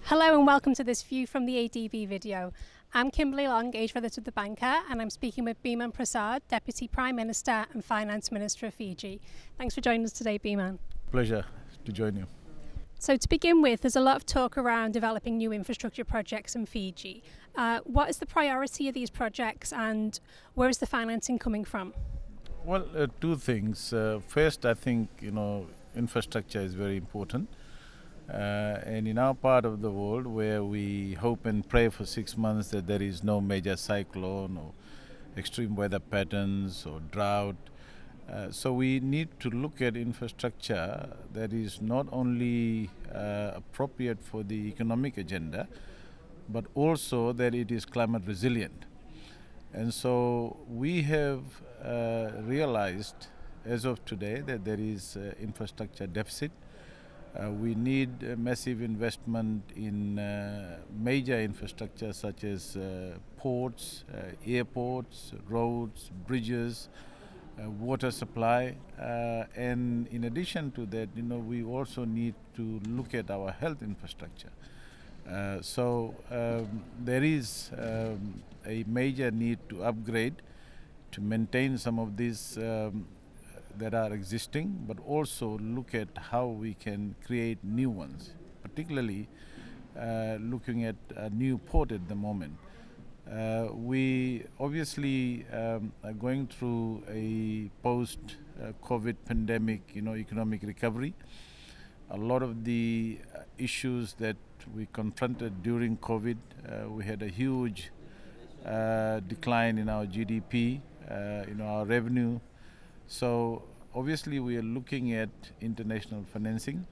Hello and welcome to this View from the ADB video. I'm Kimberly Long, Age Relative the Banker, and I'm speaking with Biman Prasad, Deputy Prime Minister and Finance Minister of Fiji. Thanks for joining us today, Biman. Pleasure to join you. So to begin with, there's a lot of talk around developing new infrastructure projects in Fiji. What is the priority of these projects and where is the financing coming from? Well, two things. First, I think, infrastructure is very important. And in our part of the world where we hope and pray for 6 months that there is no major cyclone or extreme weather patterns or drought, so we need to look at infrastructure that is not only appropriate for the economic agenda, but also that it is climate resilient. And so we have realized as of today that there is infrastructure deficit. We need massive investment in major infrastructure such as ports, airports, roads, bridges, water supply, and in addition to that, we also need to look at our health infrastructure. So there is a major need to upgrade, to maintain some of these that are existing, but also look at how we can create new ones, particularly looking at a new port at the moment. We obviously are going through a post-COVID pandemic, economic recovery. A lot of the issues that we confronted during COVID, we had a huge decline in our GDP, our revenue. So obviously we are looking at international financing.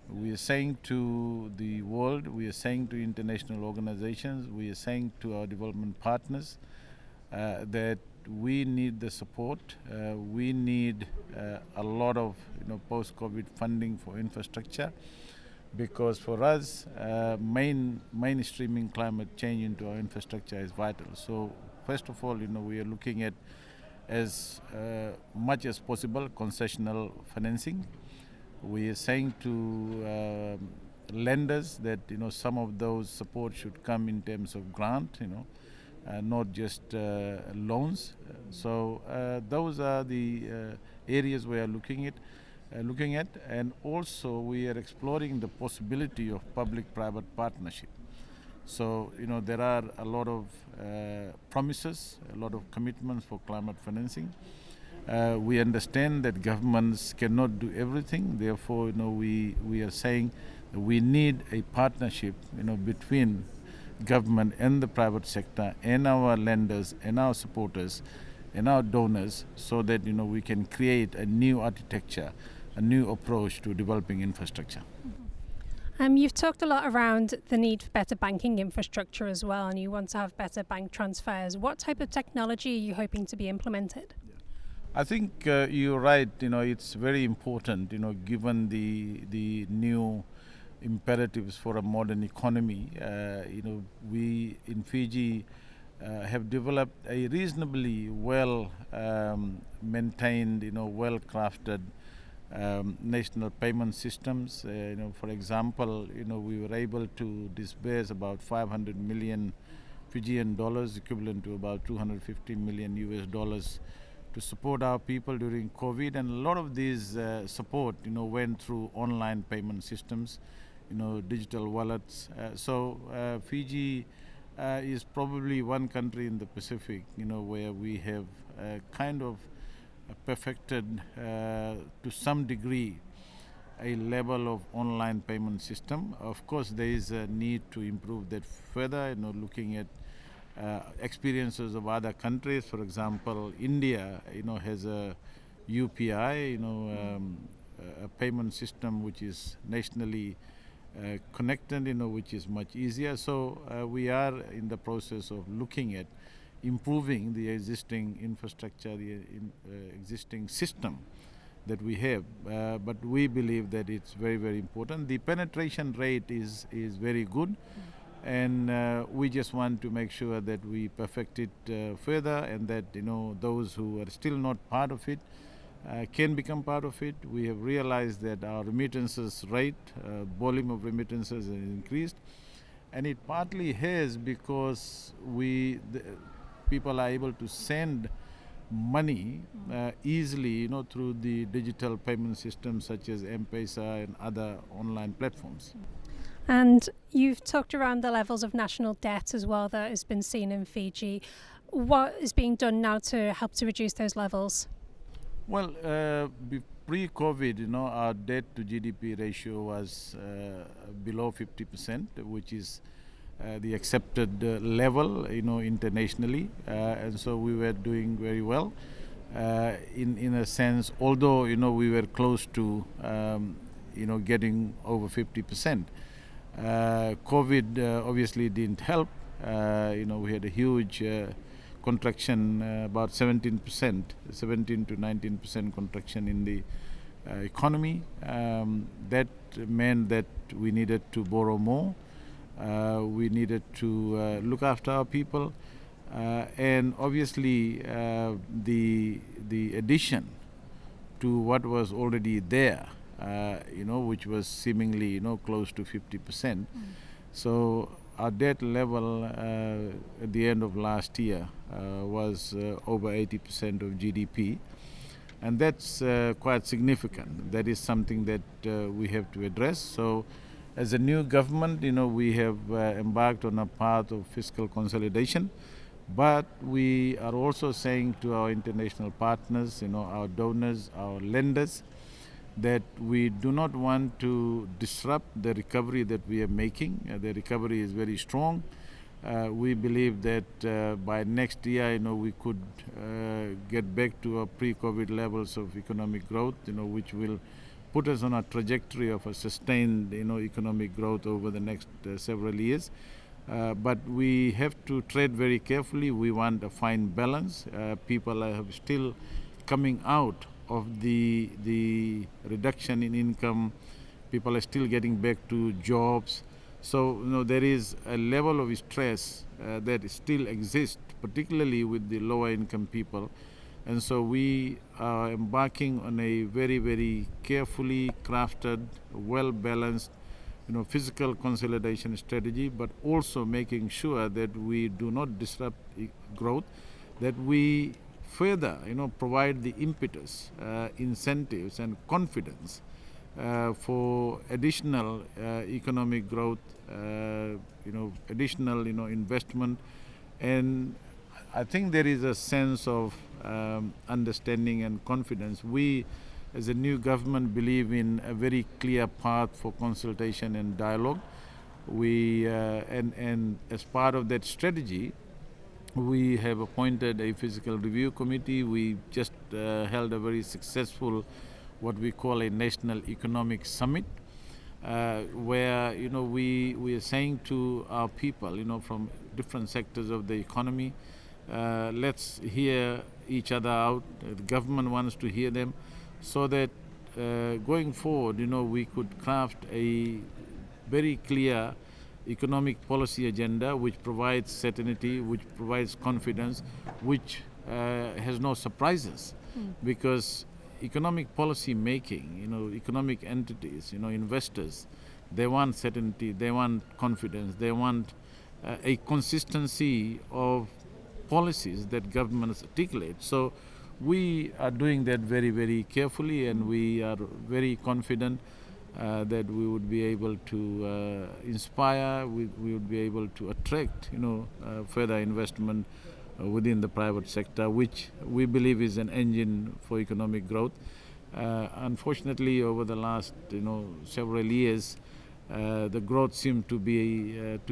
We are saying to the world, we are saying to international organizations, we are saying to our development partners that we need the support. We need a lot of post-COVID funding for infrastructure, because for us mainstreaming climate change into our infrastructure is vital. So first of all, we are looking at as much as possible concessional financing. We are saying to lenders that some of those support should come in terms of grant, not just loans. So those are the areas we are looking at, and also we are exploring the possibility of public-private partnership. So, there are a lot of promises, a lot of commitments for climate financing. We understand that governments cannot do everything. Therefore, we are saying that we need a partnership, between government and the private sector and our lenders and our supporters and our donors, so that, we can create a new architecture, a new approach to developing infrastructure. You've talked a lot around the need for better banking infrastructure as well, and you want to have better bank transfers. What type of technology are you hoping to be implemented? I think you're right. It's very important, given the new imperatives for a modern economy. We in Fiji have developed a reasonably well maintained, well crafted national payment systems. For example, we were able to disburse about 500 million Fijian dollars, equivalent to about 250 million US dollars, to support our people during COVID. And a lot of these support, went through online payment systems, digital wallets. So Fiji is probably one country in the Pacific, where we have kind of perfected to some degree a level of online payment system. Of course, there is a need to improve that further, looking at experiences of other countries. For example, India, has a UPI, a payment system which is nationally connected, which is much easier. So we are in the process of looking at improving the existing infrastructure, the existing system that we have, but we believe that it's very, very important. The penetration rate is very good, and we just want to make sure that we perfect it further, and that those who are still not part of it, can become part of it. We have realized that our remittances rate, volume of remittances has increased, and it partly has because people are able to send money easily, through the digital payment systems such as M-Pesa and other online platforms. And you've talked around the levels of national debt as well that has been seen in Fiji. What is being done now to help to reduce those levels? Well, pre-COVID, our debt to GDP ratio was below 50%, which is the accepted level, internationally, and so we were doing very well. In a sense, although we were close to getting over 50%. COVID obviously didn't help. We had a huge contraction, about 17% to 19% contraction in the economy. That meant that we needed to borrow more. We needed to look after our people, and obviously the addition to what was already there, which was seemingly close to 50%. So our debt level at the end of last year was over 80% of GDP, and that's quite significant. That is something that we have to address. So as a new government, we have embarked on a path of fiscal consolidation, but we are also saying to our international partners, our donors, our lenders, that we do not want to disrupt the recovery that we are making. The recovery is very strong. We believe that by next year, we could get back to our pre-COVID levels of economic growth, which will put us on a trajectory of a sustained, economic growth over the next several years. But we have to tread very carefully. We want a fine balance. People are still coming out of the reduction in income. People are still getting back to jobs. So, there is a level of stress that still exists, particularly with the lower income people. And so we are embarking on a very, very carefully crafted, well-balanced, physical consolidation strategy, but also making sure that we do not disrupt growth, that we further, provide the impetus, incentives and confidence for additional economic growth, additional, investment. And I think there is a sense of understanding and confidence. We, as a new government, believe in a very clear path for consultation and dialogue. We and as part of that strategy, we have appointed a fiscal review committee. We just held a very successful, what we call a national economic summit, where we are saying to our people, from different sectors of the economy, let's hear each other out. The government wants to hear them, so that going forward, we could craft a very clear economic policy agenda which provides certainty, which provides confidence, which has no surprises. Because economic policy making, economic entities, investors, they want certainty, they want confidence, they want a consistency of policies that governments articulate. So we are doing that very, very carefully, and we are very confident that we would be able to inspire, we would be able to attract, further investment within the private sector, which we believe is an engine for economic growth. Unfortunately, over the last, several years, the growth seemed to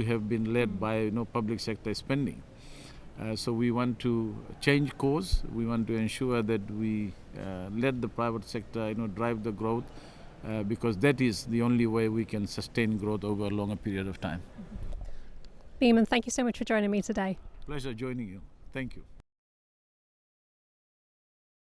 have been led by, public sector spending. So we want to change course. We want to ensure that we let the private sector, drive the growth, because that is the only way we can sustain growth over a longer period of time. Biman, thank you so much for joining me today. Pleasure joining you. Thank you.